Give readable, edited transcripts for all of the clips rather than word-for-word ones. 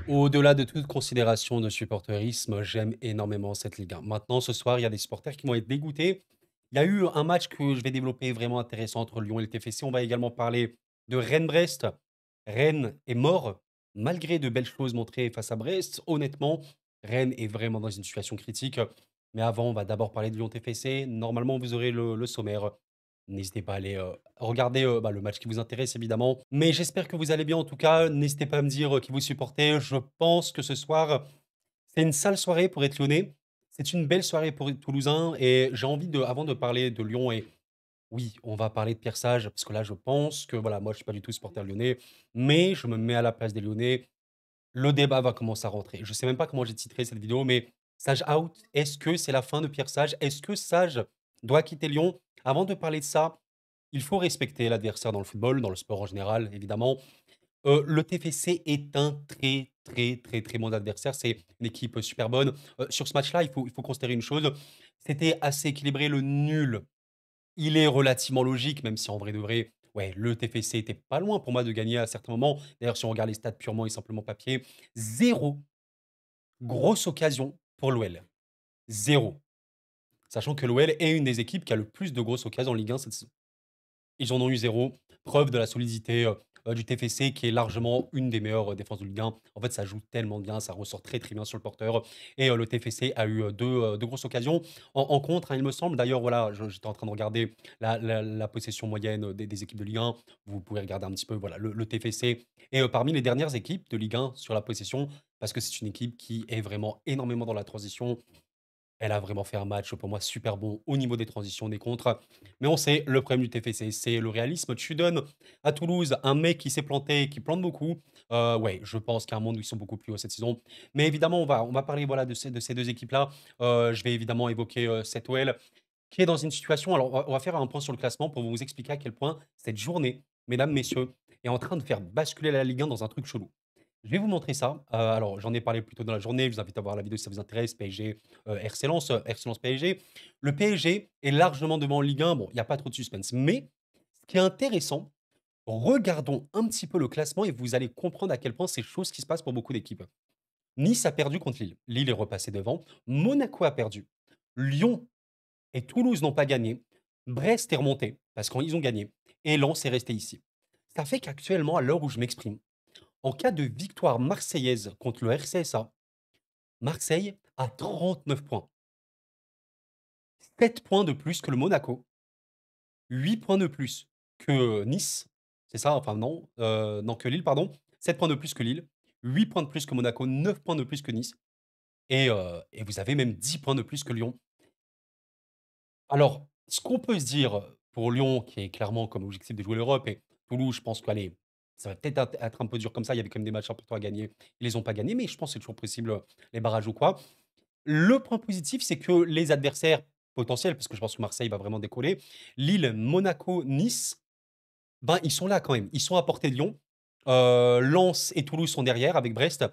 Au-delà de toute considération de supporterisme, j'aime énormément cette Ligue 1. Maintenant, ce soir, il y a des supporters qui vont être dégoûtés. Il y a eu un match que je vais développer vraiment intéressant entre Lyon et le TFC. On va également parler de Rennes-Brest. Rennes est mort malgré de belles choses montrées face à Brest. Honnêtement, Rennes est vraiment dans une situation critique. Mais avant, on va d'abord parler de Lyon-TFC. Normalement, vous aurez le sommaire. N'hésitez pas à aller regarder le match qui vous intéresse, évidemment. Mais j'espère que vous allez bien. En tout cas, n'hésitez pas à me dire qui vous supportez. Je pense que ce soir, c'est une sale soirée pour être lyonnais. C'est une belle soirée pour être toulousain. Et j'ai envie de, avant de parler de Lyon, et oui, on va parler de Pierre Sage, parce que là, je pense que, voilà, moi, je suis pas du tout supporter lyonnais, mais je me mets à la place des Lyonnais. Le débat va commencer à rentrer. Je sais même pas comment j'ai titré cette vidéo, mais Sage out. Est-ce que c'est la fin de Pierre Sage? Est-ce que Sage doit quitter Lyon? Avant de parler de ça, il faut respecter l'adversaire dans le football, dans le sport en général, évidemment. Le TFC est un très, très, très, très bon adversaire. C'est une équipe super bonne. Sur ce match-là, il faut considérer une chose. C'était assez équilibré. Le nul, il est relativement logique, même si en vrai de vrai, ouais, le TFC était pas loin pour moi de gagner à certains moments. D'ailleurs, si on regarde les stats purement et simplement papier, zéro grosse occasion pour l'OL. Zéro. Sachant que l'OL est une des équipes qui a le plus de grosses occasions en Ligue 1 cette saison. Ils en ont eu zéro. Preuve de la solidité du TFC, qui est largement une des meilleures défenses de Ligue 1. En fait, ça joue tellement bien, ça ressort très très bien sur le porteur. Et le TFC a eu deux grosses occasions. En contre, hein, il me semble. D'ailleurs, voilà, j'étais en train de regarder la possession moyenne des équipes de Ligue 1. Vous pouvez regarder un petit peu. Voilà, le TFC est parmi les dernières équipes de Ligue 1 sur la possession, parce que c'est une équipe qui est vraiment énormément dans la transition. Elle a vraiment fait un match pour moi super bon au niveau des transitions, des contres. Mais on sait, le problème du TFC, c'est le réalisme. Tu donnes à Toulouse un mec qui s'est planté, qui plante beaucoup. Ouais, je pense qu'il y a un monde où ils sont beaucoup plus hauts cette saison. Mais évidemment, on va parler voilà, de ces deux équipes-là. Je vais évidemment évoquer cette OL qui est dans une situation. Alors, on va faire un point sur le classement pour vous expliquer à quel point cette journée, mesdames, messieurs, est en train de faire basculer la Ligue 1 dans un truc chelou. Je vais vous montrer ça. Alors, j'en ai parlé plus tôt dans la journée. Je vous invite à voir la vidéo si ça vous intéresse. PSG, RC Lens, RC Lens PSG. Le PSG est largement devant Ligue 1. Bon, il n'y a pas trop de suspense. Mais ce qui est intéressant, regardons un petit peu le classement et vous allez comprendre à quel point c'est chose qui se passe pour beaucoup d'équipes. Nice a perdu contre Lille. Lille est repassé devant. Monaco a perdu. Lyon et Toulouse n'ont pas gagné. Brest est remonté parce qu'ils ont gagné. Et Lens est resté ici. Ça fait qu'actuellement, à l'heure où je m'exprime, en cas de victoire marseillaise contre le RCSA, Marseille a 39 points. 7 points de plus que le Monaco, 8 points de plus que Nice. C'est ça? Enfin non, non que Lille, pardon. 7 points de plus que Lille, 8 points de plus que Monaco, 9 points de plus que Nice et vous avez même 10 points de plus que Lyon. Alors, ce qu'on peut se dire pour Lyon, qui est clairement comme objectif de jouer l'Europe, et Toulouse, je pense qu'allez, ça va peut-être être un peu dur comme ça. Il y avait quand même des matchs importants à gagner. Ils les ont pas gagnés, mais je pense que c'est toujours possible, les barrages ou quoi. Le point positif, c'est que les adversaires potentiels, parce que je pense que Marseille va vraiment décoller, Lille, Monaco, Nice, ben, ils sont là quand même. Ils sont à portée de Lyon. Lens et Toulouse sont derrière avec Brest.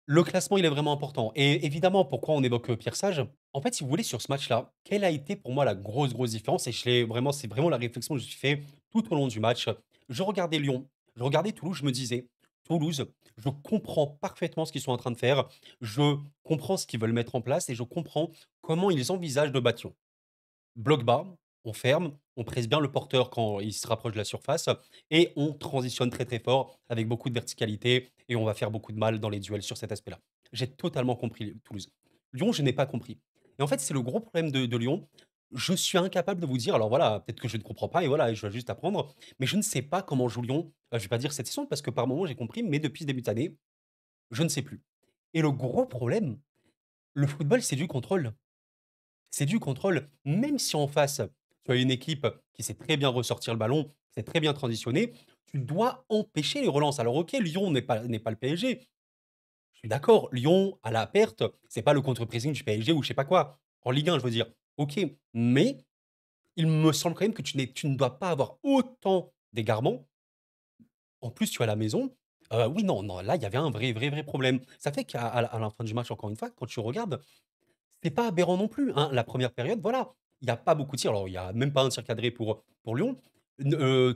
Le classement, il est vraiment important. Et évidemment, pourquoi on évoque Pierre Sage? En fait, si vous voulez, sur ce match-là, quelle a été pour moi la grosse, grosse différence? Et vraiment, c'est vraiment la réflexion que je me suis fait tout au long du match. Je regardais Lyon, je regardais Toulouse, je me disais, Toulouse, je comprends parfaitement ce qu'ils sont en train de faire, je comprends ce qu'ils veulent mettre en place et je comprends comment ils envisagent de battre Lyon. Bloc bas, on ferme, on presse bien le porteur quand il se rapproche de la surface et on transitionne très très fort avec beaucoup de verticalité et on va faire beaucoup de mal dans les duels sur cet aspect-là. J'ai totalement compris Toulouse. Lyon, je n'ai pas compris. Et en fait, c'est le gros problème de Lyon. Je suis incapable de vous dire, alors voilà, peut-être que je ne comprends pas et voilà, je dois juste apprendre, mais je ne sais pas comment joue Lyon. Je ne vais pas dire cette saison parce que par moment j'ai compris, mais depuis ce début d'année, je ne sais plus. Et le gros problème, le football, c'est du contrôle. C'est du contrôle. Même si en face, tu as une équipe qui sait très bien ressortir le ballon, qui sait très bien transitionner, tu dois empêcher les relances. Alors OK, Lyon n'est pas le PSG. Je suis d'accord, Lyon, à la perte, c'est pas le contre-pressing du PSG ou je sais pas quoi. En Ligue 1, je veux dire. OK, mais il me semble quand même que tu ne dois pas avoir autant d'égarements. En plus, tu es à la maison. Oui, non, non, là, il y avait un vrai, vrai, vrai problème. Ça fait qu'à la fin du match, encore une fois, quand tu regardes, c'est pas aberrant non plus, hein. La première période, voilà, il y a pas beaucoup de tirs. Alors, il y a même pas un tir cadré pour Lyon.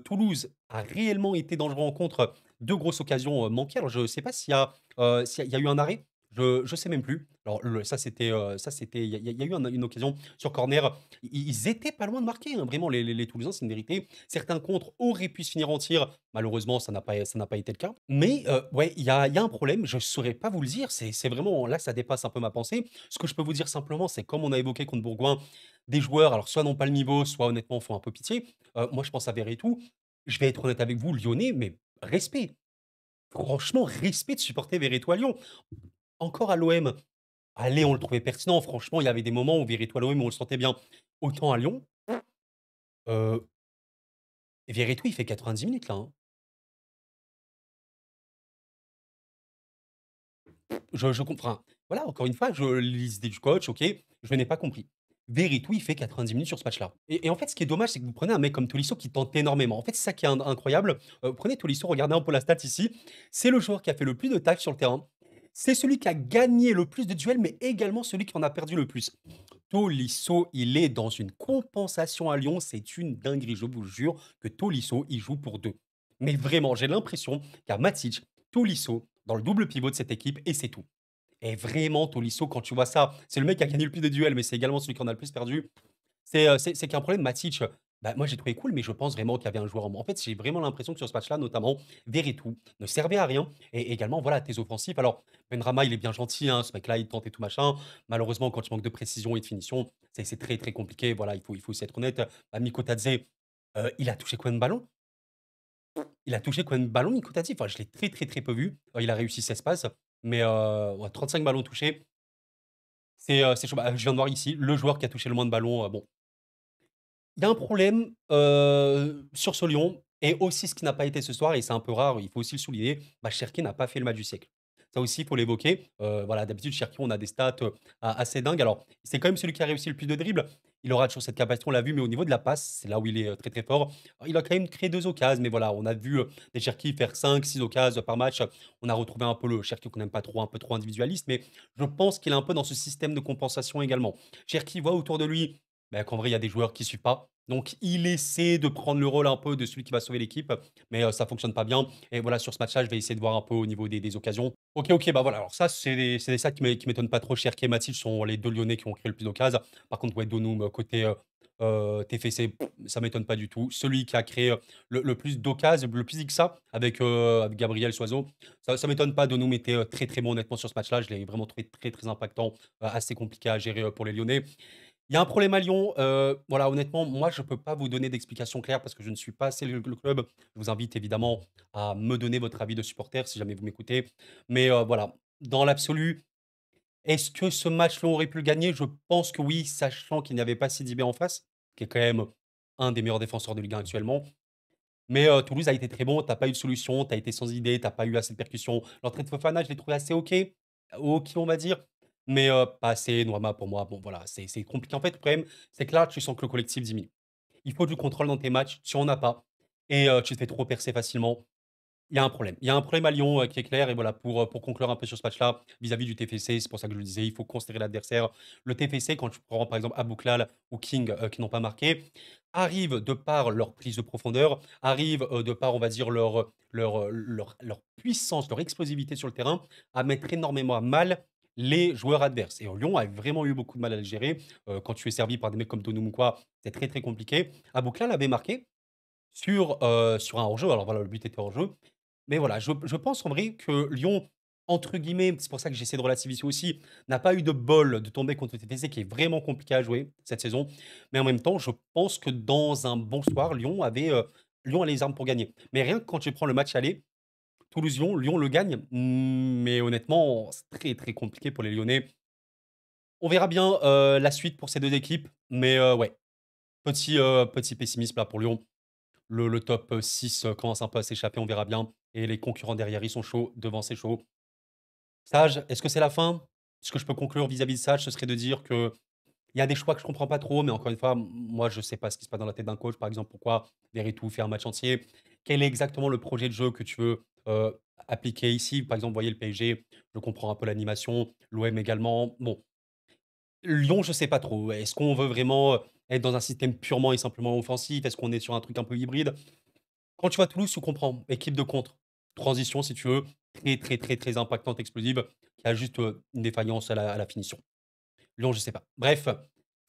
Toulouse a réellement été dangereux en contre, 2 grosses occasions, manquées. Alors je ne sais pas s'il y a eu un arrêt? Je sais même plus. Alors ça c'était il y a eu une occasion sur corner. Ils étaient pas loin de marquer, hein, vraiment les Toulousains, c'est une vérité. Certains contres auraient pu se finir en tir. Malheureusement, ça n'a pas été le cas. Mais ouais, il y a un problème, je saurais pas vous le dire, c'est vraiment là, ça dépasse un peu ma pensée. Ce que je peux vous dire simplement, c'est comme on a évoqué contre Bourgoin, des joueurs, alors soit n'ont pas le niveau, soit honnêtement font un peu pitié. Moi, je pense à Verretou. Je vais être honnête avec vous, lyonnais, mais respect. Franchement, respect de supporter Verretou à Lyon. Encore à l'OM, allez, on le trouvait pertinent. Franchement, il y avait des moments où Verretou à l'OM, on le sentait bien. Autant à Lyon, heu, Verretou, il fait 90 minutes là, hein. Je comprends. Voilà, encore une fois, je les idées du coach, OK, je n'ai pas compris. Verretou, il fait 90 minutes sur ce match-là et en fait, ce qui est dommage, c'est que vous prenez un mec comme Tolisso qui tente énormément. En fait, c'est ça qui est incroyable. Prenez Tolisso, regardez un peu la stat ici. C'est le joueur qui a fait le plus de tacles sur le terrain. C'est celui qui a gagné le plus de duels, mais également celui qui en a perdu le plus. Tolisso, il est dans une compensation à Lyon, c'est une dinguerie. Je vous jure que Tolisso, il joue pour 2. Mais vraiment, j'ai l'impression qu'il y a Matic, Tolisso dans le double pivot de cette équipe et c'est tout. Et vraiment, Tolisso, quand tu vois ça, c'est le mec qui a gagné le plus de duels, mais c'est également celui qui en a le plus perdu. C'est qu'il y a un problème. Matic, bah, moi j'ai trouvé cool, mais je pense vraiment qu'il y avait un joueur en moins. En fait, j'ai vraiment l'impression que sur ce match-là, notamment, Verretou ne servait à rien. Et également, voilà, tes offensifs. Alors, Benrahma, il est bien gentil, hein, ce mec-là, il tente et tout machin. Malheureusement, quand il manque de précision et de finition, c'est très très compliqué. Voilà, il faut aussi être honnête. Bah, Mikotadze, il a touché combien de ballons? Il a touché combien de ballons, Mikotadze? Enfin, je l'ai très très très peu vu. Il a réussi 16 passes, mais ouais, 35 ballons touchés. C'est chaud. Bah, je viens de voir ici, le joueur qui a touché le moins de ballons, bon, il y a un problème, sur ce Lyon et aussi ce qui n'a pas été ce soir et c'est un peu rare, il faut aussi le souligner, bah, Cherki n'a pas fait le match du siècle. Ça aussi, il faut l'évoquer. Voilà, d'habitude, Cherki, on a des stats, assez dingues. Alors, c'est quand même celui qui a réussi le plus de dribbles. Il aura toujours cette capacité, on l'a vu, mais au niveau de la passe, c'est là où il est, très, très fort. Il a quand même créé 2 occasions, mais voilà, on a vu, des Cherki faire 5, 6 occasions par match. On a retrouvé un peu le Cherki qu'on n'aime pas trop, un peu trop individualiste, mais je pense qu'il est un peu dans ce système de compensation également. Cherki voit autour de lui bah, qu'en vrai, il y a des joueurs qui suivent pas. Donc, il essaie de prendre le rôle un peu de celui qui va sauver l'équipe, mais ça fonctionne pas bien. Et voilà, sur ce match-là, je vais essayer de voir un peu au niveau des occasions. Ok, ok, bah voilà. Alors ça, c'est des stats qui m'étonnent pas trop. Cherki et Matic sont les deux Lyonnais qui ont créé le plus d'occasions. Par contre, ouais, Donum, côté TFC, ça m'étonne pas du tout. Celui qui a créé le plus d'occasions, le plus XA avec Gabriel Soiseau, ça m'étonne pas. Donum était très très bon honnêtement sur ce match-là. Je l'ai vraiment trouvé très très impactant, assez compliqué à gérer pour les Lyonnais. Il y a un problème à Lyon, voilà, honnêtement, moi, je peux pas vous donner d'explication claire parce que je ne suis pas assez le club. Je vous invite évidemment à me donner votre avis de supporter si jamais vous m'écoutez. Mais, voilà, dans l'absolu, est-ce que ce match, Lyon aurait pu le gagner? Je pense que oui, sachant qu'il n'y avait pas Sidibé en face, qui est quand même un des meilleurs défenseurs de Ligue 1 actuellement. Mais, Toulouse a été très bon, tu as pas eu de solution, tu as été sans idée, tu as pas eu assez de percussions. L'entrée de Fofana, je l'ai trouvé assez OK, OK, on va dire, mais, pas assez. Noama, pour moi, bon, voilà, c'est compliqué. En fait, le problème, c'est que là, tu sens que le collectif diminue. Il faut du contrôle dans tes matchs, tu en as pas et tu te fais trop percer facilement. Il y a un problème. Il y a un problème à Lyon, qui est clair et voilà, pour conclure un peu sur ce match-là, vis-à-vis du TFC, c'est pour ça que je le disais, il faut considérer l'adversaire. Le TFC, quand tu prends par exemple Abouklal ou King, qui n'ont pas marqué, arrivent de par leur prise de profondeur, arrivent, de par, on va dire, leur puissance, leur explosivité sur le terrain, à mettre énormément à mal les joueurs adverses. Et Lyon a vraiment eu beaucoup de mal à le gérer. Quand tu es servi par des mecs comme Donoumou quoi, c'est très, très compliqué. Abouklal avait marqué sur un hors-jeu. Alors voilà, le but était hors-jeu. Mais voilà, je pense en vrai que Lyon, entre guillemets, c'est pour ça que j'essaie de relativiser aussi, n'a pas eu de bol de tomber contre le TFC qui est vraiment compliqué à jouer cette saison. Mais en même temps, je pense que dans un bon soir, Lyon a les armes pour gagner. Mais rien que quand tu prends le match aller, Toulouse-Lyon, Lyon le gagne, mais honnêtement, c'est très, très compliqué pour les Lyonnais. On verra bien, la suite pour ces 2 équipes, mais ouais, petit pessimisme là pour Lyon. Le top 6 commence un peu à s'échapper, on verra bien. Et les concurrents derrière, ils sont chauds. Devant, c'est chaud. Sage, est-ce que c'est la fin? Ce que je peux conclure vis-à-vis de Sage, ce serait de dire que il y a des choix que je comprends pas trop, mais encore une fois, moi, je sais pas ce qui se passe dans la tête d'un coach. Par exemple, pourquoi Verretou fait un match entier? Quel est exactement le projet de jeu que tu veux appliquer ici? Par exemple, vous voyez le PSG, je comprends un peu l'animation, l'OM également. Bon, Lyon, je sais pas trop. Est-ce qu'on veut vraiment. être dans un système purement et simplement offensif? Est-ce qu'on est sur un truc un peu hybride? Quand tu vois Toulouse, tu comprends. Équipe de contre. Transition, si tu veux, très, très, très, très impactante, explosive, qui a juste, une défaillance à la finition. Lyon, je sais pas. Bref,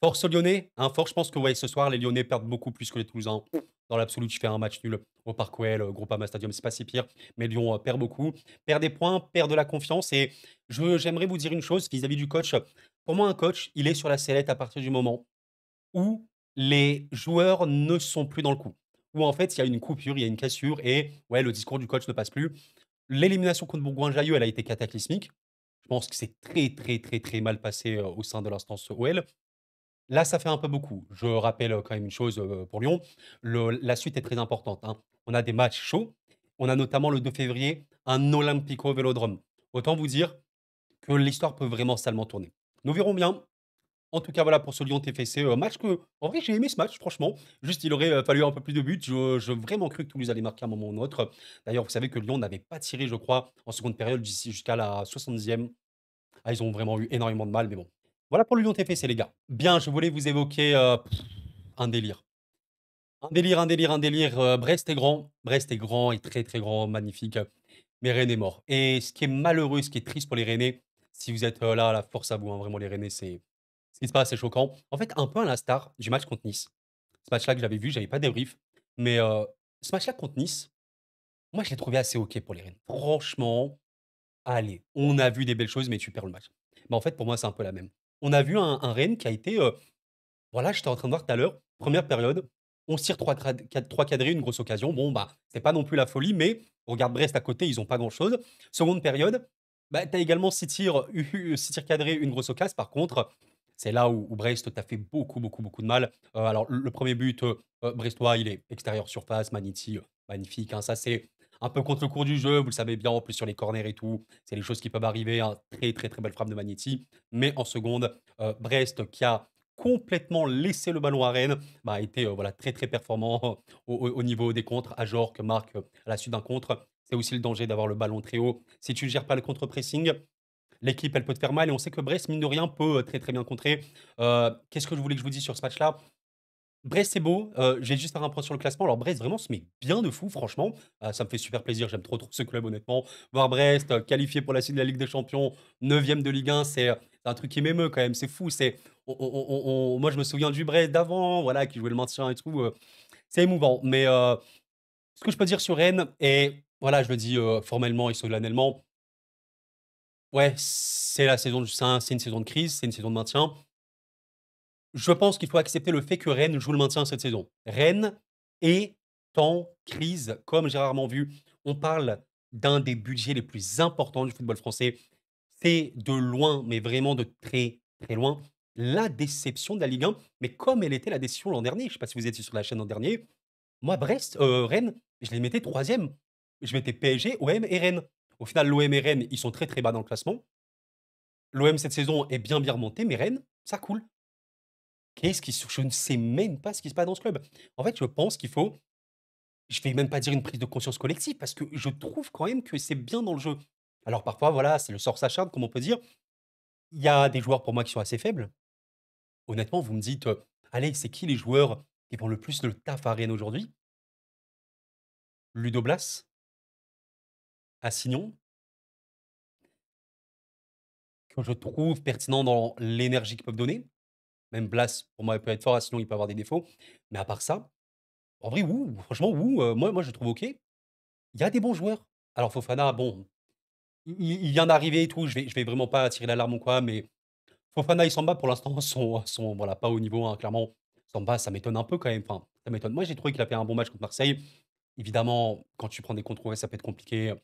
force aux Lyonnais, hein, fort, je pense que ouais, ce soir, les Lyonnais perdent beaucoup plus que les Toulousains. Dans l'absolu, tu fais un match nul au Parc OL, Groupama Stadium, c'est pas si pire, mais Lyon, perd beaucoup, perd des points, perd de la confiance et j'aimerais vous dire une chose vis-à-vis du coach. Pour moi, un coach, il est sur la sellette à partir du moment où les joueurs ne sont plus dans le coup. Où en fait, il y a une coupure, il y a une cassure et ouais, le discours du coach ne passe plus. L'élimination contre Bourgoin-Jallieu, elle a été cataclysmique. Je pense que c'est très, très, très, très mal passé, au sein de l'instance OL. Là, ça fait un peu beaucoup. Je rappelle, quand même une chose, pour Lyon, la suite est très importante, hein. On a des matchs chauds. On a notamment le 2 février, un Olympico Vélodrome. Autant vous dire que l'histoire peut vraiment salement tourner. Nous verrons bien. En tout cas, voilà pour ce Lyon TFC, match que en vrai, j'ai aimé ce match, franchement. Juste, il aurait, fallu un peu plus de buts. Je vraiment cru que Toulouse allait marquer à un moment ou un autre. D'ailleurs, vous savez que Lyon n'avait pas tiré, je crois, en seconde période d'ici jusqu'à la 70e. Ah, ils ont vraiment eu énormément de mal, mais bon. Voilà pour le Lyon TFC, les gars. Bien, je voulais vous évoquer, un délire. Un délire, un délire, un délire, Brest est grand et très, très grand, magnifique, mais Rennes est mort et ce qui est malheureux, ce qui est triste pour les Rennais, si vous êtes, là, la force à vous, hein, vraiment les Rennais, c'est ce qui se passe, c'est choquant. En fait, un peu à l'instar du match contre Nice. Ce match-là que j'avais vu, j'avais pas de débrief, mais ce match-là contre Nice, moi, je l'ai trouvé assez OK pour les Rennes. Franchement, allez, on a vu des belles choses, mais tu perds le match. Mais en fait, pour moi, c'est un peu la même. On a vu un Rennes qui a été, voilà, j'étais en train de voir tout à l'heure, première période, on se tire 3 cadrés, une grosse occasion. Bon, bah, c'est pas non plus la folie, mais regarde Brest à côté, ils ont pas grand-chose. Seconde période, bah, tu as également 6 tirs, 6 tirs cadrés, une grosse occasion. Par contre, c'est là où Brest t'a fait beaucoup, beaucoup, beaucoup de mal. Alors, le premier but brestois, il est extérieur surface, Maniti, magnifique, hein. Ça, c'est un peu contre le cours du jeu, vous le savez bien, en plus sur les corners et tout. C'est les choses qui peuvent arriver, hein. Très, très, très belle frappe de Maniti. Mais en seconde, Brest qui a complètement laissé le ballon à Rennes, bah, a été voilà, très très performant au niveau des contres. Ajorc marque à la suite d'un contre. C'est aussi le danger d'avoir le ballon très haut. Si tu ne gères pas le contre-pressing, l'équipe elle peut te faire mal et on sait que Brest, mine de rien, peut très très bien contrer. Qu'est-ce que je voulais que je vous dise sur ce match-là? Brest, c'est beau. Je vais juste faire un point sur le classement. Alors, Brest, vraiment, se met bien de fou, franchement. Ça me fait super plaisir. J'aime trop, trop ce club, honnêtement. Voir Brest qualifié pour la suite de la Ligue des Champions, 9e de Ligue 1, c'est un truc qui m'émeut quand même. C'est fou. Moi, je me souviens du Brest d'avant, voilà, qui jouait le maintien et tout. C'est émouvant. Mais ce que je peux dire sur Rennes, et voilà, je le dis formellement et solennellement, ouais, c'est la saison c'est une saison de crise, c'est une saison de maintien. Je pense qu'il faut accepter le fait que Rennes joue le maintien cette saison. Rennes est en crise, comme j'ai rarement vu. On parle d'un des budgets les plus importants du football français. C'est de loin, mais vraiment de très, très loin, la déception de la Ligue 1. Mais comme elle était la déception l'an dernier, je ne sais pas si vous étiez sur la chaîne l'an dernier, moi, Rennes, je les mettais troisième. Je mettais PSG, OM et Rennes. Au final, l'OM et Rennes, ils sont très, très bas dans le classement. L'OM cette saison est bien, bien remonté, mais Rennes, ça coule. Qu'est-ce qui je ne sais même pas ce qui se passe dans ce club. En fait, je pense qu'il faut, je vais même pas dire une prise de conscience collective parce que je trouve quand même que c'est bien dans le jeu. Alors parfois, voilà, c'est le sort s'acharne, comme on peut dire. Il y a des joueurs pour moi qui sont assez faibles. Honnêtement, vous me dites, allez, c'est qui les joueurs qui font le plus le taf à Rennes aujourd'hui? Ludo Blas, Assignon, que je trouve pertinent dans l'énergie qu'ils peuvent donner. Même Blas, pour moi, il peut être fort, Assignon, il peut avoir des défauts. Mais à part ça, en vrai, franchement, moi, je le trouve OK. Il y a des bons joueurs. Alors Fofana, bon, il vient d'arriver et tout, je vais vraiment pas tirer l'alarme ou quoi, mais Fofana et Samba pour l'instant sont voilà, pas au niveau, hein, clairement. Samba, ça m'étonne un peu quand même, enfin, ça m'étonne. Moi, j'ai trouvé qu'il a fait un bon match contre Marseille. Évidemment, quand tu prends des contrôles, ça peut être compliqué.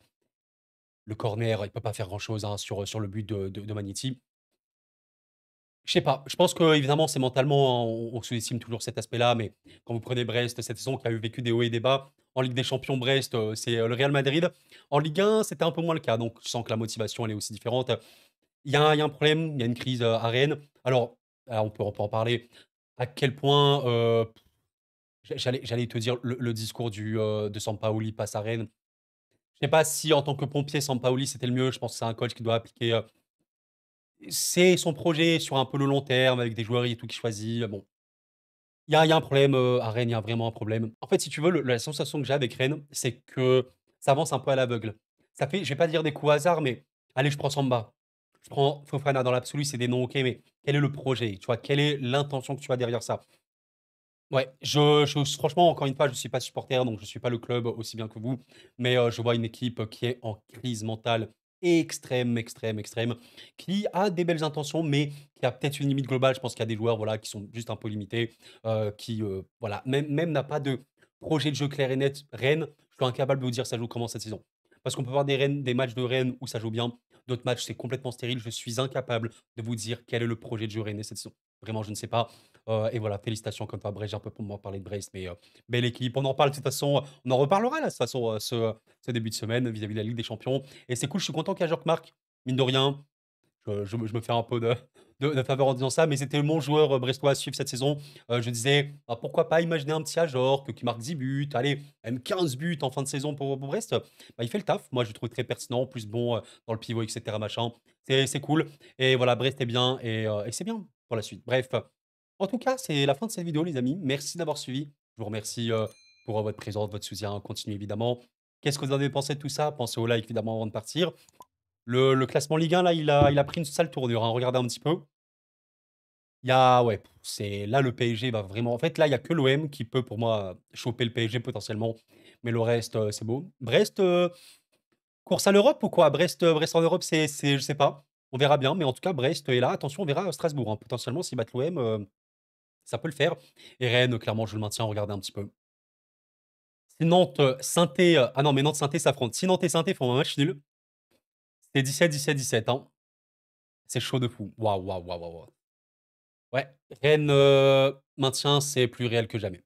Le corner, il peut pas faire grand-chose, hein, sur le but de Magniti. Je sais pas, je pense qu'évidemment, c'est mentalement, hein, on sous-estime toujours cet aspect-là, mais quand vous prenez Brest cette saison qui a eu vécu des hauts et des bas, en Ligue des Champions, Brest, c'est, le Real Madrid. En Ligue 1, c'était un peu moins le cas, donc je sens que la motivation, elle est aussi différente. Il y a un problème, il y a une crise, à Rennes. Alors, on peut en parler. À quel point, j'allais te dire le discours de Sampaoli passe à Rennes. Je sais pas si en tant que pompier, Sampaoli, c'était le mieux. Je pense que c'est un coach qui doit appliquer, c'est son projet sur un peu le long terme avec des joueurs et tout qu'il choisit, bon. Il y a un problème, à Rennes, il y a vraiment un problème. En fait, si tu veux, le la sensation que j'ai avec Rennes, c'est que ça avance un peu à l'aveugle. Ça fait, je vais pas dire des coups au hasard, mais allez, je prends Samba, je prends Fofana. Dans l'absolu, c'est des noms OK, mais quel est le projet? Tu vois? Quelle est l'intention que tu as derrière ça? Ouais, je franchement, encore une fois, je suis pas supporter, donc je suis pas le club aussi bien que vous, mais je vois une équipe qui est en crise mentale extrême, extrême, extrême, qui a des belles intentions, mais qui a peut-être une limite globale. Je pense qu'il y a des joueurs, voilà, qui sont juste un peu limités, qui, voilà, même n'a pas de projet de jeu clair et net. Rennes, je suis incapable de vous dire ça joue comment cette saison. Parce qu'on peut voir des matchs de Rennes où ça joue bien, d'autres matchs, c'est complètement stérile. Je suis incapable de vous dire quel est le projet de jeu rennais cette saison. Vraiment, je ne sais pas. Et voilà, félicitations comme toi, Brest. J'ai un peu pour moi parler de Brest, mais belle équipe. On en parle de toute façon, on en reparlera là, de toute façon, ce début de semaine vis-à-vis de la Ligue des Champions. Et c'est cool, je suis content qu'il y ait Jacques Marc, mine de rien. Je me fais un peu de faveur en disant ça, mais c'était mon joueur brestois à suivre cette saison. Je disais, ah, pourquoi pas imaginer un petit Ajorc qui marque 10 buts, allez, même 15 buts en fin de saison pour Brest. Bah, il fait le taf. Moi, je le trouve très pertinent, en plus bon dans le pivot, etc. Machin. C'est cool. Et voilà, Brest est bien et c'est bien pour la suite. Bref, en tout cas, c'est la fin de cette vidéo, les amis. Merci d'avoir suivi. Je vous remercie pour votre présence, votre soutien. Continuez évidemment. Qu'est-ce que vous en avez pensé de tout ça? Pensez au like évidemment avant de partir. Le classement Ligue 1, là, il a pris une sale tournure, hein. Regardez un petit peu. Il y a, ouais, c'est là, le PSG va vraiment. En fait, là, il y a que l'OM qui peut, pour moi, choper le PSG potentiellement. Mais le reste, c'est beau. Brest, course à l'Europe ou quoi? Brest en Europe, je sais pas. On verra bien. Mais en tout cas, Brest est là. Attention, on verra Strasbourg, hein. Potentiellement, s'ils battent l'OM, ça peut le faire. Et Rennes, clairement, je le maintiens. Regardez un petit peu. Si Nantes, saint ah non, mais Nantes, saint s'affrontent. Si Nantes et saint font un match nul, c'est 17-17-17, hein. C'est chaud de fou. Waouh, waouh, waouh, waouh, waouh. Ouais, Rennes maintien, c'est plus réel que jamais.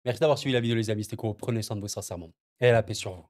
Merci d'avoir suivi la vidéo, les amis. C'était cool. Prenez soin de vous sincèrement. Et la paix sur vous.